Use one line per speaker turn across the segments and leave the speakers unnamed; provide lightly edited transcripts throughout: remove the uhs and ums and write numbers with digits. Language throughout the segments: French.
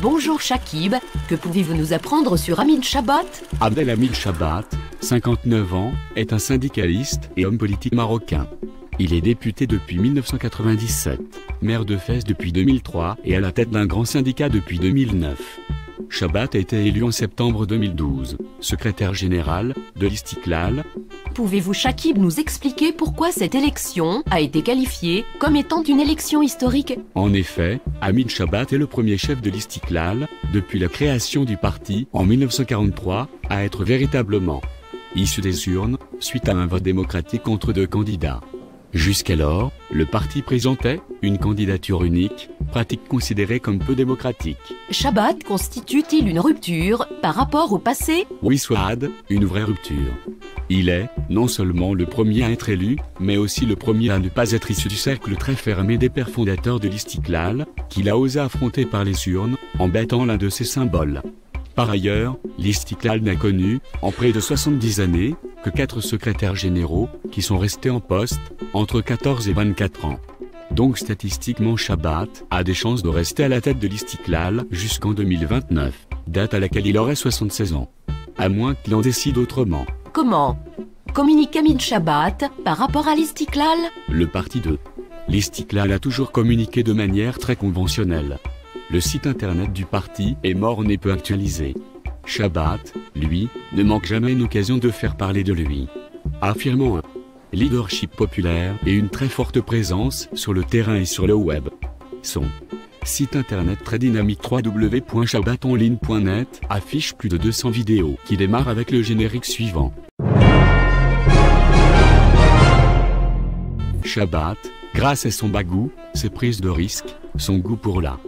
Bonjour Chakib, que pouvez-vous nous apprendre sur Amin Chabat?
Abdelhamid Chabat, 59 ans, est un syndicaliste et homme politique marocain. Il est député depuis 1997, maire de Fès depuis 2003 et à la tête d'un grand syndicat depuis 2009. Chabat a été élu en septembre 2012, secrétaire général de l'Istiklal.
Pouvez-vous Chakib nous expliquer pourquoi cette élection a été qualifiée comme étant une élection historique?
En effet, Amin Chabat est le premier chef de l'Istiklal, depuis la création du parti en 1943, à être véritablement issu des urnes, suite à un vote démocratique entre deux candidats. Jusqu'alors, le parti présentait une candidature unique, pratique considérée comme peu démocratique.
Chabat constitue-t-il une rupture par rapport au passé?
Oui, Souad, une vraie rupture. Il est, non seulement le premier à être élu, mais aussi le premier à ne pas être issu du cercle très fermé des pères fondateurs de l'Istiklal, qu'il a osé affronter par les urnes, en battant l'un de ses symboles. Par ailleurs, l'Istiklal n'a connu, en près de 70 années, que 4 secrétaires généraux, qui sont restés en poste, entre 14 et 24 ans. Donc statistiquement Chabat a des chances de rester à la tête de l'Istiklal jusqu'en 2029, date à laquelle il aurait 76 ans. À moins qu'il en décide autrement.
Comment communique Amin Chabat par rapport à l'Istiklal?
Le parti de l'Istiklal a toujours communiqué de manière très conventionnelle. Le site internet du parti est morne et peu actualisé. Chabat, lui, ne manque jamais une occasion de faire parler de lui, affirmant un leadership populaire et une très forte présence sur le terrain et sur le web. Son site internet très dynamique www.chabatonline.net affiche plus de 200 vidéos qui démarrent avec le générique suivant. Chabat, grâce à son bagou, ses prises de risque, son goût pour la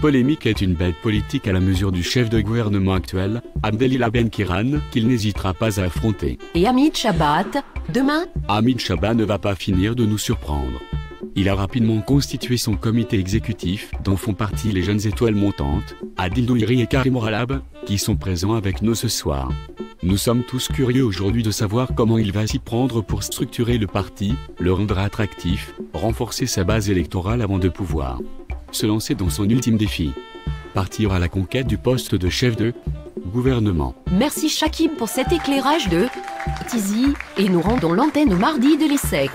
polémique est une bête politique à la mesure du chef de gouvernement actuel, Abdelillah Ben Kiran, qu'il n'hésitera pas à affronter.
Et Amin Chabat, demain?
Amin Chabat ne va pas finir de nous surprendre. Il a rapidement constitué son comité exécutif, dont font partie les jeunes étoiles montantes, Adil Douiri et Karim Oralab, qui sont présents avec nous ce soir. Nous sommes tous curieux aujourd'hui de savoir comment il va s'y prendre pour structurer le parti, le rendre attractif, renforcer sa base électorale avant de pouvoir se lancer dans son ultime défi. Partir à la conquête du poste de chef de gouvernement.
Merci Chakib pour cet éclairage de Tizi, et nous rendons l'antenne au mardi de l'ESSEC.